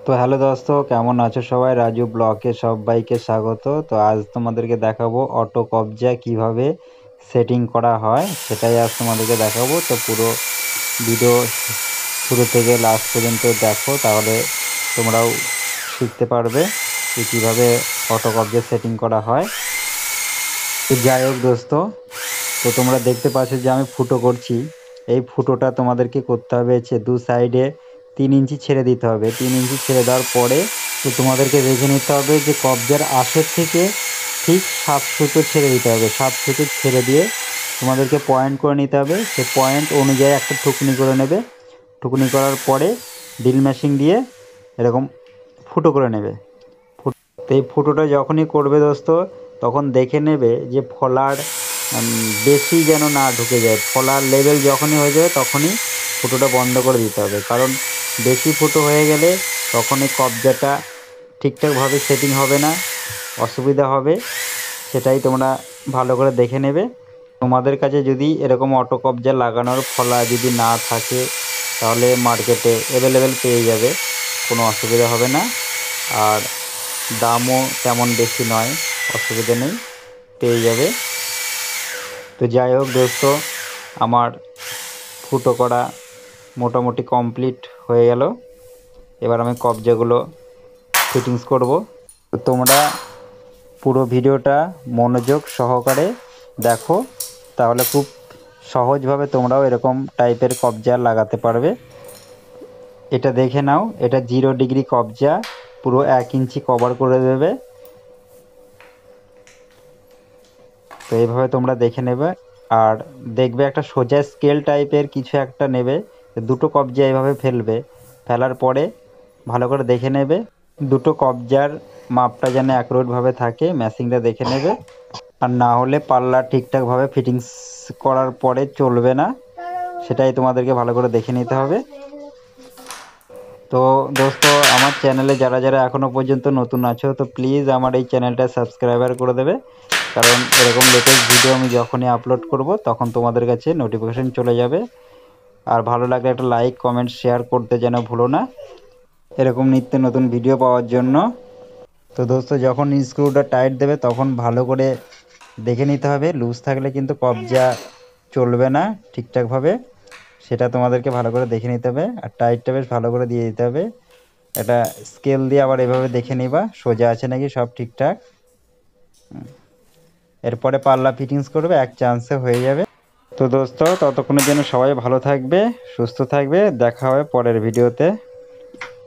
তো হ্যালো দোস্ত, কেমন আছো সবাই? রাজু ব্লকে সবাইকে স্বাগত। তো আজ তোমাদেরকে দেখাবো অটো কবজা কিভাবে সেটিং করা হয়, সেটাই আজ তোমাদেরকে দেখাবো। তো পুরো ভিডিও শুরু থেকে লাস্ট পর্যন্ত দেখো, তাহলে তোমরাও শিখতে পারবে যে কীভাবে অটো কবজা সেটিং করা হয়। তো যাই হোক দোস্ত, তো তোমরা দেখতে পাচ্ছ যে আমি ফুটো করছি। এই ফুটোটা তোমাদেরকে করতে হবে হচ্ছে দু সাইডে 3 ইঞ্চি ছেড়ে দিতে হবে। 3 ইঞ্চি ছেড়ে দেওয়ার পরে তো তোমাদেরকে দেখে নিতে হবে যে কবজার আশের থেকে ঠিক 7 সুতো ছেড়ে দিতে হবে। 7 সুতো ছেড়ে দিয়ে তোমাদেরকে পয়েন্ট করে নিতে হবে। সে পয়েন্ট অনুযায়ী একটা ঠুকনি করে নেবে। ঠুকনি করার পরে ড্রিল মেশিন দিয়ে এরকম ফুটো করে নেবে। তো এই ফুটোটা যখনই করবে দোস্ত, তখন দেখে নেবে যে ফলার বেশি যেন না ঢুকে যায়। ফলার লেভেল যখনই হয়ে যাবে তখনই ফুটোটা বন্ধ করে দিতে হবে, কারণ বেশি ফুটো হয়ে গেলে তখন এই কবজাটা ঠিকঠাকভাবে সেটিং হবে না, অসুবিধা হবে। সেটাই তোমরা ভালো করে দেখে নেবে। তোমাদের কাছে যদি এরকম অটো কবজা লাগানোর ফলা যদি না থাকে, তাহলে মার্কেটে অ্যাভেলেবেল পেয়ে যাবে, কোনো অসুবিধা হবে না। আর দামও তেমন বেশি নয়, অসুবিধা নেই, পেয়ে যাবে। তো যাই হোক দোস্ত, আমার ফুটো করা মোটামুটি কমপ্লিট হয়ে গেল। এবার আমি কবজাগুলো ফিটিংস করব। তো তোমরা পুরো ভিডিওটা মনোযোগ সহকারে দেখো, তাহলে খুব সহজভাবে তোমরাও এরকম টাইপের কবজা লাগাতে পারবে। এটা দেখে নাও, এটা 0 ডিগ্রি কবজা, পুরো 1 ইঞ্চি কভার করে দেবে। তো এইভাবে তোমরা দেখে নেবে। আর দেখবে একটা সোজা স্কেল টাইপের কিছু একটা নেবে, দুটো কবজা এইভাবে ফেলবে। ফেলার পরে ভালো করে দেখে নেবে দুটো কবজার মাপটা যেন অ্যাকুরেটভাবে থাকে, ম্যাচিংটা দেখে নেবে। আর না হলে পাল্লা ঠিকঠাকভাবে ফিটিংস করার পরে চলবে না, সেটাই তোমাদেরকে ভালো করে দেখে নিতে হবে। তো দোস্ত, আমার চ্যানেলে যারা যারা এখনও পর্যন্ত নতুন আছো, তো প্লিজ আমার এই চ্যানেলটা সাবস্ক্রাইবার করে দেবে, কারণ এরকম লেটেস্ট ভিডিও আমি যখনই আপলোড করব তখন তোমাদের কাছে নোটিফিকেশান চলে যাবে। আর ভালো লাগলে একটা লাইক কমেন্ট শেয়ার করতে যেন ভুলো না, এরকম নিত্য নতুন ভিডিও পাওয়ার জন্য। তো দোস্ত, যখন স্ক্রুটা টাইট দেবে তখন ভালো করে দেখে নিতে হবে, লুজ থাকলে কিন্তু কবজা চলবে না ঠিকঠাকভাবে, সেটা তোমাদেরকে ভালো করে দেখে নিতে হবে। আর টাইটটা বেশ ভালো করে দিয়ে দিতে হবে। এটা স্কেল দিয়ে আবার এভাবে দেখে নিবা সোজা আছে নাকি সব ঠিকঠাক। এরপরে পাল্লা ফিটিংস করবে, এক চান্সে হয়ে যাবে। তো দোস্ত, ততক্ষণের জন্য সবাই ভালো থাকবে, সুস্থ থাকবে, দেখা হবে পরের ভিডিওতে।